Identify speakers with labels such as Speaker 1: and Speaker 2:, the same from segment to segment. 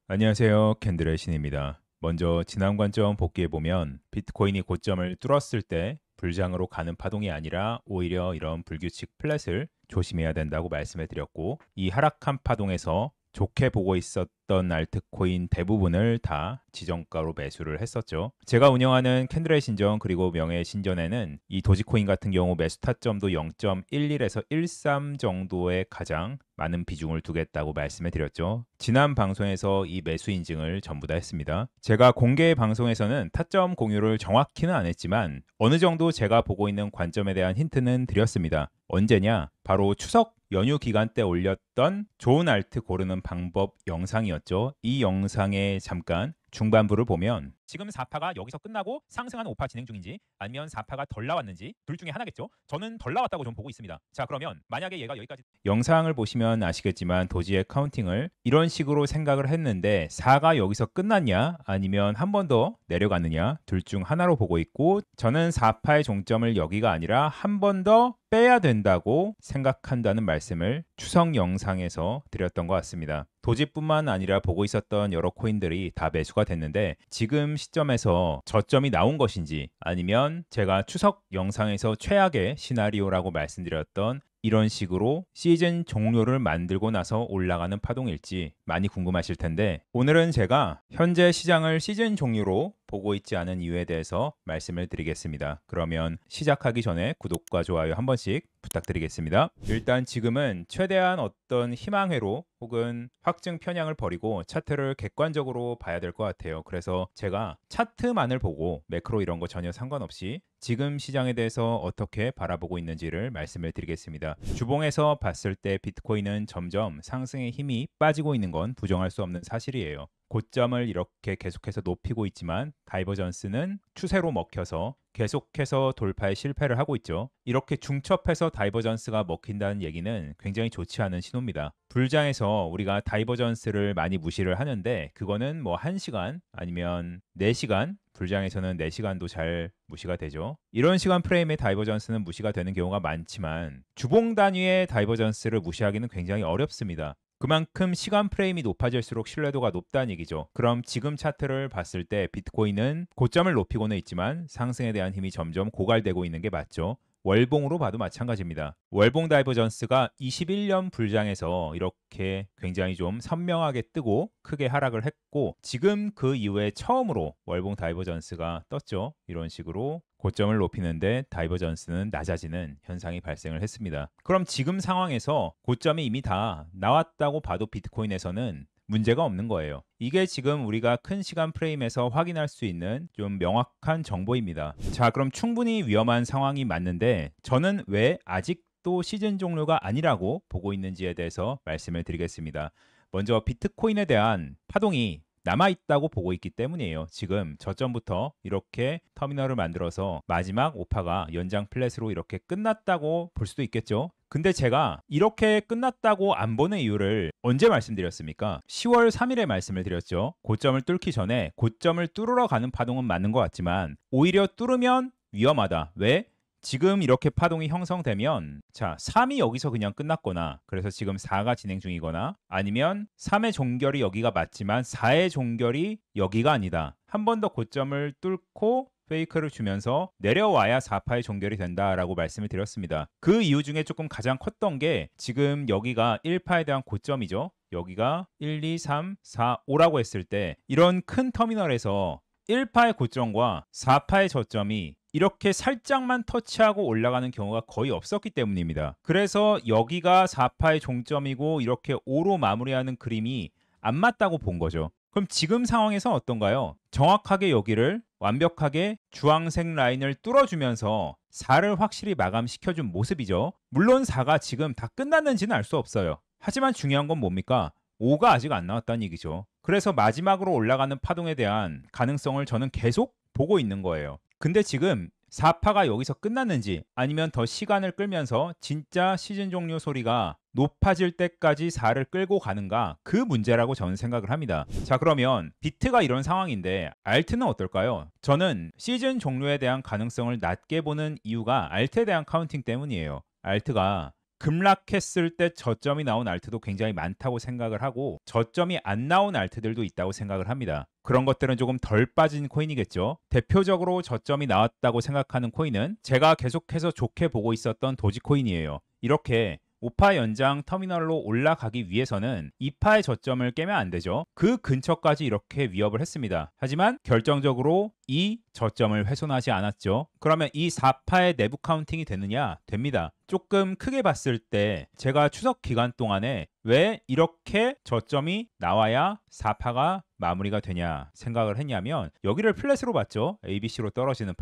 Speaker 1: 안녕하세요. 캔들의 신입니다. 먼저 지난 관점 복귀해보면 비트코인이 고점을 뚫었을 때 불장으로 가는 파동이 아니라 오히려 이런 불규칙 플랫을 조심해야 된다고 말씀해 드렸고, 이 하락한 파동에서 좋게 보고 있었던 알트코인 대부분을 다 지정가로 매수를 했었죠. 제가 운영하는 캔들의 신전 그리고 명예의 신전에는 이 도지코인 같은 경우 매수 타점도 0.11에서 13 정도의 가장 많은 비중을 두겠다고 말씀해 드렸죠. 지난 방송에서 이 매수 인증을 전부 다 했습니다. 제가 공개 방송에서는 타점 공유를 정확히는 안 했지만 어느 정도 제가 보고 있는 관점에 대한 힌트는 드렸습니다. 언제냐? 바로 추석 연휴 기간 때 올렸던 좋은 알트 고르는 방법 영상이었죠. 이 영상에 잠깐 중반부를 보면 지금 4파가 여기서 끝나고 상승하는 5파 진행 중인지 아니면 4파가 덜 나왔는지 둘 중에 하나겠죠. 저는 덜 나왔다고 좀 보고 있습니다. 자, 그러면 만약에 얘가 여기까지 영상을 보시면 아시겠지만 도지의 카운팅을 이런 식으로 생각을 했는데 4가 여기서 끝났냐 아니면 한 번 더 내려갔느냐 둘 중 하나로 보고 있고, 저는 4파의 종점을 여기가 아니라 한 번 더 빼야 된다고 생각한다는 말씀을 추석 영상에서 드렸던 것 같습니다. 도지뿐만 아니라 보고 있었던 여러 코인들이 다 매수가 됐는데 지금 시점에서 저점이 나온 것인지 아니면 제가 추석 영상에서 최악의 시나리오라고 말씀드렸던 이런 식으로 시즌 종료를 만들고 나서 올라가는 파동일지 많이 궁금하실 텐데, 오늘은 제가 현재 시장을 시즌 종료로 보고 있지 않은 이유에 대해서 말씀을 드리겠습니다. 그러면 시작하기 전에 구독과 좋아요 한 번씩 부탁드리겠습니다. 일단 지금은 최대한 어떤 희망회로 혹은 확증 편향을 버리고 차트를 객관적으로 봐야 될 것 같아요. 그래서 제가 차트만을 보고 매크로 이런 거 전혀 상관없이 지금 시장에 대해서 어떻게 바라보고 있는지를 말씀을 드리겠습니다. 주봉에서 봤을 때 비트코인은 점점 상승의 힘이 빠지고 있는 건 부정할 수 없는 사실이에요. 고점을 이렇게 계속해서 높이고 있지만 다이버전스는 추세로 먹혀서 계속해서 돌파에 실패를 하고 있죠. 이렇게 중첩해서 다이버전스가 먹힌다는 얘기는 굉장히 좋지 않은 신호입니다. 불장에서 우리가 다이버전스를 많이 무시를 하는데 그거는 뭐 1시간 아니면 4시간, 불장에서는 4시간도 잘 무시가 되죠. 이런 시간 프레임의 다이버전스는 무시가 되는 경우가 많지만 주봉 단위의 다이버전스를 무시하기는 굉장히 어렵습니다. 그만큼 시간 프레임이 높아질수록 신뢰도가 높다는 얘기죠. 그럼 지금 차트를 봤을 때 비트코인은 고점을 높이고는 있지만 상승에 대한 힘이 점점 고갈되고 있는 게 맞죠. 월봉으로 봐도 마찬가지입니다. 월봉 다이버전스가 21년 불장에서 이렇게 굉장히 좀 선명하게 뜨고 크게 하락을 했고, 지금 그 이후에 처음으로 월봉 다이버전스가 떴죠. 이런 식으로 고점을 높이는데 다이버전스는 낮아지는 현상이 발생을 했습니다. 그럼 지금 상황에서 고점이 이미 다 나왔다고 봐도 비트코인에서는 문제가 없는 거예요. 이게 지금 우리가 큰 시간 프레임에서 확인할 수 있는 좀 명확한 정보입니다. 자, 그럼 충분히 위험한 상황이 맞는데 저는 왜 아직도 시즌 종료가 아니라고 보고 있는지에 대해서 말씀을 드리겠습니다. 먼저 비트코인에 대한 파동이 남아있다고 보고 있기 때문이에요. 지금 저점부터 이렇게 터미널을 만들어서 마지막 5파가 연장 플랫으로 이렇게 끝났다고 볼 수도 있겠죠. 근데 제가 이렇게 끝났다고 안 보는 이유를 언제 말씀드렸습니까? 10월 3일에 말씀을 드렸죠. 고점을 뚫기 전에 고점을 뚫으러 가는 파동은 맞는 것 같지만 오히려 뚫으면 위험하다. 왜? 지금 이렇게 파동이 형성되면 자 3이 여기서 그냥 끝났거나, 그래서 지금 4가 진행 중이거나, 아니면 3의 종결이 여기가 맞지만 4의 종결이 여기가 아니다. 한 번 더 고점을 뚫고 페이크를 주면서 내려와야 4파의 종결이 된다라고 말씀을 드렸습니다. 그 이유 중에 조금 가장 컸던 게 지금 여기가 1파에 대한 고점이죠. 여기가 1, 2, 3, 4, 5라고 했을 때 이런 큰 터미널에서 1파의 고점과 4파의 저점이 이렇게 살짝만 터치하고 올라가는 경우가 거의 없었기 때문입니다. 그래서 여기가 4파의 종점이고 이렇게 5로 마무리하는 그림이 안 맞다고 본 거죠. 그럼 지금 상황에서 어떤가요? 정확하게 여기를 완벽하게 주황색 라인을 뚫어주면서 4를 확실히 마감시켜준 모습이죠. 물론 4가 지금 다 끝났는지는 알 수 없어요. 하지만 중요한 건 뭡니까? 5가 아직 안 나왔다는 얘기죠. 그래서 마지막으로 올라가는 파동에 대한 가능성을 저는 계속 보고 있는 거예요. 근데 지금 4파가 여기서 끝났는지 아니면 더 시간을 끌면서 진짜 시즌 종료 소리가 높아질 때까지 4를 끌고 가는가, 그 문제라고 저는 생각을 합니다. 자, 그러면 비트가 이런 상황인데 알트는 어떨까요? 저는 시즌 종료에 대한 가능성을 낮게 보는 이유가 알트에 대한 카운팅 때문이에요. 알트가 급락했을 때 저점이 나온 알트도 굉장히 많다고 생각을 하고 저점이 안 나온 알트들도 있다고 생각을 합니다. 그런 것들은 조금 덜 빠진 코인이겠죠. 대표적으로 저점이 나왔다고 생각하는 코인은 제가 계속해서 좋게 보고 있었던 도지코인이에요. 이렇게 5파 연장 터미널로 올라가기 위해서는 2파의 저점을 깨면 안 되죠. 그 근처까지 이렇게 위협을 했습니다. 하지만 결정적으로 이 저점을 훼손하지 않았죠. 그러면 이 4파의 내부 카운팅이 되느냐? 됩니다. 조금 크게 봤을 때 제가 추석 기간 동안에 왜 이렇게 저점이 나와야 4파가 마무리가 되냐 생각을 했냐면 여기를 플랫으로 봤죠. ABC로 떨어지는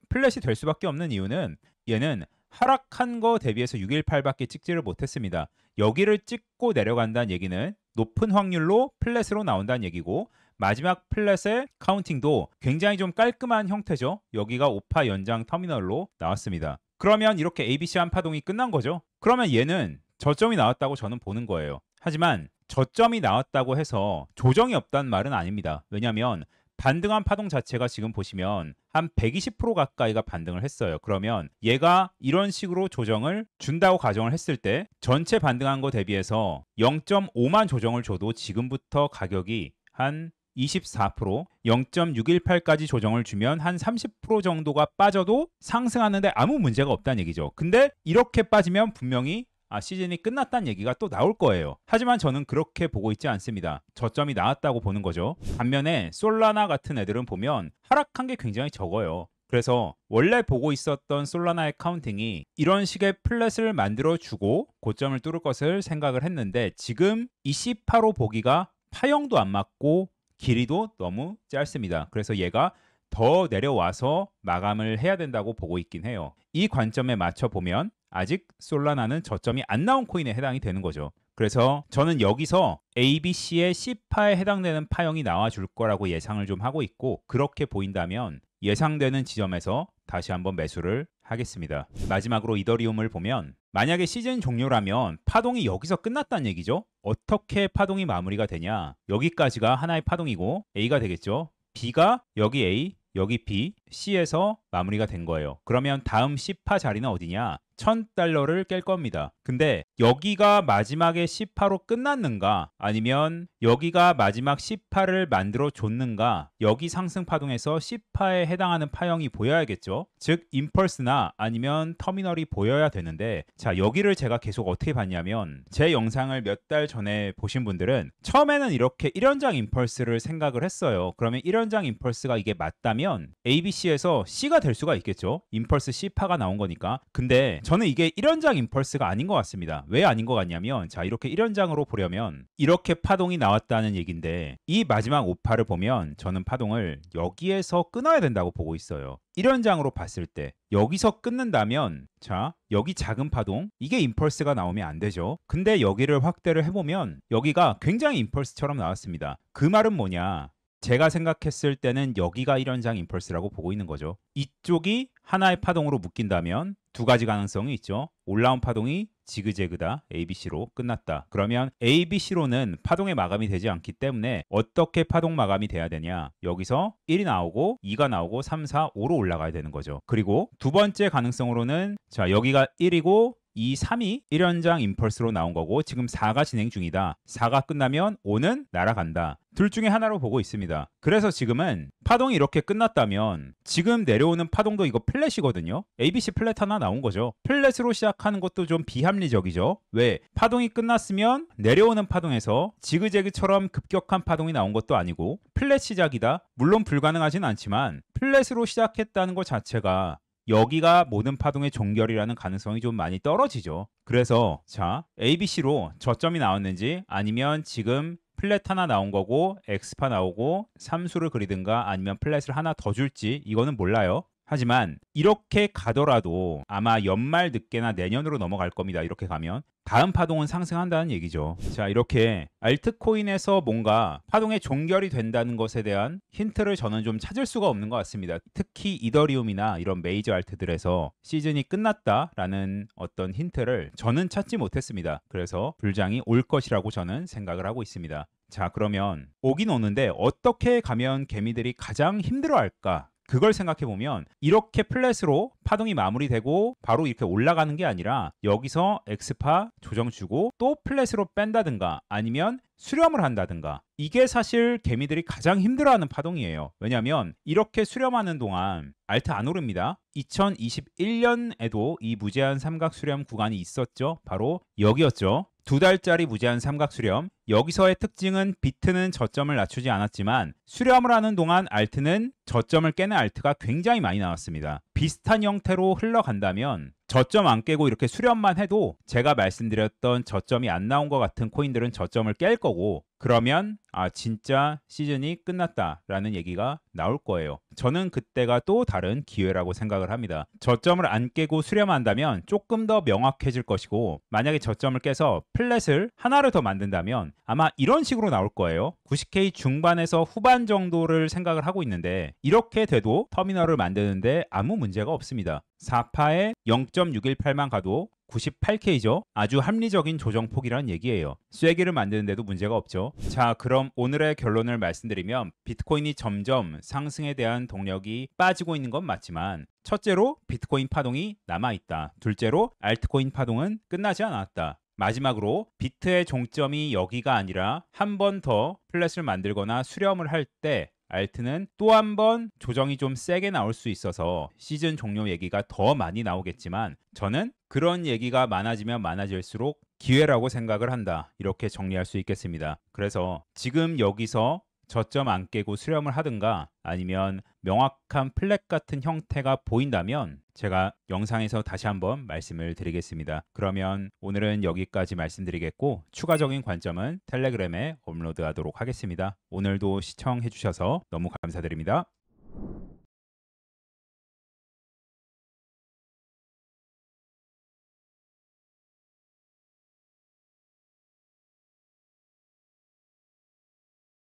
Speaker 1: 플랫이 될 수밖에 없는 이유는 얘는 하락한 거 대비해서 618밖에 찍지를 못했습니다. 여기를 찍고 내려간다는 얘기는 높은 확률로 플랫으로 나온다는 얘기고 마지막 플랫의 카운팅도 굉장히 좀 깔끔한 형태죠. 여기가 5파 연장 터미널로 나왔습니다. 그러면 이렇게 ABC 한 파동이 끝난 거죠. 그러면 얘는 저점이 나왔다고 저는 보는 거예요. 하지만 저점이 나왔다고 해서 조정이 없다는 말은 아닙니다. 왜냐하면 반등한 파동 자체가 지금 보시면 한 120% 가까이가 반등을 했어요. 그러면 얘가 이런 식으로 조정을 준다고 가정을 했을 때 전체 반등한 거 대비해서 0.5만 조정을 줘도 지금부터 가격이 한 24%, 0.618까지 조정을 주면 한 30% 정도가 빠져도 상승하는데 아무 문제가 없다는 얘기죠. 근데 이렇게 빠지면 분명히 시즌이 끝났다는 얘기가 또 나올 거예요. 하지만 저는 그렇게 보고 있지 않습니다. 저점이 나왔다고 보는 거죠. 반면에 솔라나 같은 애들은 보면 하락한 게 굉장히 적어요. 그래서 원래 보고 있었던 솔라나의 카운팅이 이런 식의 플랫을 만들어주고 고점을 뚫을 것을 생각을 했는데 지금 28호 보기가 파형도 안 맞고 길이도 너무 짧습니다. 그래서 얘가 더 내려와서 마감을 해야 된다고 보고 있긴 해요. 이 관점에 맞춰 보면 아직 솔라나는 저점이 안 나온 코인에 해당이 되는 거죠. 그래서 저는 여기서 ABC의 C파에 해당되는 파형이 나와줄 거라고 예상을 좀 하고 있고 그렇게 보인다면 예상되는 지점에서 다시 한번 매수를 하겠습니다. 마지막으로 이더리움을 보면 만약에 시즌 종료라면 파동이 여기서 끝났다는 얘기죠. 어떻게 파동이 마무리가 되냐? 여기까지가 하나의 파동이고 A가 되겠죠. B가 여기 A, 여기 B, C에서 마무리가 된 거예요. 그러면 다음 C파 자리는 어디냐? $1000를 깰 겁니다. 근데 여기가 마지막에 C파로 끝났는가 아니면 여기가 마지막 C파를 만들어 줬는가 여기 상승 파동에서 C파에 해당하는 파형이 보여야겠죠. 즉 임펄스나 아니면 터미널이 보여야 되는데 자 여기를 제가 계속 어떻게 봤냐면 제 영상을 몇 달 전에 보신 분들은 처음에는 이렇게 1연장 임펄스를 생각을 했어요. 그러면 1연장 임펄스가 이게 맞다면 ABC에서 C가 될 수가 있겠죠. 임펄스 C파가 나온 거니까. 근데 저는 이게 1연장 임펄스가 아닌 것 같습니다. 왜 아닌 것 같냐면 자 이렇게 1연장으로 보려면 이렇게 파동이 나왔다는 얘기인데 이 마지막 5파를 보면 저는 파동을 여기에서 끊어야 된다고 보고 있어요. 1연장으로 봤을 때 여기서 끊는다면 자 여기 작은 파동 이게 임펄스가 나오면 안 되죠. 근데 여기를 확대를 해보면 여기가 굉장히 임펄스처럼 나왔습니다. 그 말은 뭐냐 제가 생각했을 때는 여기가 1연장 임펄스라고 보고 있는 거죠. 이쪽이 하나의 파동으로 묶인다면 두 가지 가능성이 있죠. 올라온 파동이 지그재그다 ABC로 끝났다. 그러면 ABC로는 파동의 마감이 되지 않기 때문에 어떻게 파동 마감이 돼야 되냐 여기서 1이 나오고 2가 나오고 3, 4, 5로 올라가야 되는 거죠. 그리고 두 번째 가능성으로는 자 여기가 1이고 2, 3이 1연장 임펄스로 나온 거고 지금 4가 진행 중이다. 4가 끝나면 5는 날아간다. 둘 중에 하나로 보고 있습니다. 그래서 지금은 파동이 이렇게 끝났다면 지금 내려오는 파동도 이거 플랫이거든요. ABC 플랫 하나 나온 거죠. 플랫으로 시작하는 것도 좀 비합리적이죠. 왜? 파동이 끝났으면 내려오는 파동에서 지그재그처럼 급격한 파동이 나온 것도 아니고 플랫 시작이다. 물론 불가능하진 않지만 플랫으로 시작했다는 것 자체가 여기가 모든 파동의 종결이라는 가능성이 좀 많이 떨어지죠. 그래서 자 ABC로 저점이 나왔는지 아니면 지금 플랫 하나 나온 거고 X파 나오고 삼수를 그리든가 아니면 플랫을 하나 더 줄지 이거는 몰라요. 하지만 이렇게 가더라도 아마 연말 늦게나 내년으로 넘어갈 겁니다. 이렇게 가면 다음 파동은 상승한다는 얘기죠. 자 이렇게 알트코인에서 뭔가 파동의 종결이 된다는 것에 대한 힌트를 저는 좀 찾을 수가 없는 것 같습니다. 특히 이더리움이나 이런 메이저 알트들에서 시즌이 끝났다라는 어떤 힌트를 저는 찾지 못했습니다. 그래서 불장이 올 것이라고 저는 생각을 하고 있습니다. 자 그러면 오긴 오는데 어떻게 가면 개미들이 가장 힘들어할까?
Speaker 2: 그걸 생각해 보면 이렇게 플랫으로 파동이 마무리되고 바로 이렇게 올라가는 게 아니라 여기서 엑스파 조정 주고 또 플랫으로 뺀다든가 아니면 수렴을 한다든가, 이게 사실 개미들이 가장 힘들어하는 파동이에요. 왜냐하면 이렇게 수렴하는 동안 알트 안 오릅니다. 2021년에도 이 무제한 삼각 수렴 구간이 있었죠. 바로 여기였죠. 2달짜리 무제한 삼각 수렴. 여기서의 특징은 비트는 저점을 낮추지 않았지만 수렴을 하는 동안 알트는 저점을 깨는 알트가 굉장히 많이 나왔습니다. 비슷한 형태로 흘러간다면 저점 안 깨고 이렇게 수렴만 해도 제가 말씀드렸던 저점이 안 나온 것 같은 코인들은 저점을 깰 거고, 그러면 진짜 시즌이 끝났다라는 얘기가 나올 거예요. 저는 그때가 또 다른 기회라고 생각을 합니다. 저점을 안 깨고 수렴한다면 조금 더 명확해질 것이고, 만약에 저점을 깨서 플랫을 하나를 더 만든다면 아마 이런 식으로 나올 거예요. 90K 중반에서 후반 정도를 생각을 하고 있는데 이렇게 돼도 터미널을 만드는데 아무 문제가 없습니다. 4파에 0.618만 가도 98K죠. 아주 합리적인 조정폭이란 얘기예요. 쐐기를 만드는데도 문제가 없죠. 자, 그럼 오늘의 결론을 말씀드리면 비트코인이 점점 상승에 대한 동력이 빠지고 있는 건 맞지만, 첫째로 비트코인 파동이 남아있다. 둘째로 알트코인 파동은 끝나지 않았다. 마지막으로 비트의 종점이 여기가 아니라 한 번 더 플랫을 만들거나 수렴을 할 때 알트는 또 한 번 조정이 좀 세게 나올 수 있어서 시즌 종료 얘기가 더 많이 나오겠지만, 저는 그런 얘기가 많아지면 많아질수록 기회라고 생각을 한다. 이렇게 정리할 수 있겠습니다. 그래서 지금 여기서 저점 안 깨고 수렴을 하든가 아니면 명확한 플랫 같은 형태가 보인다면 제가 영상에서 다시 한번 말씀을 드리겠습니다. 그러면 오늘은 여기까지 말씀드리겠고, 추가적인 관점은 텔레그램에 업로드하도록 하겠습니다. 오늘도 시청해 주셔서 너무 감사드립니다.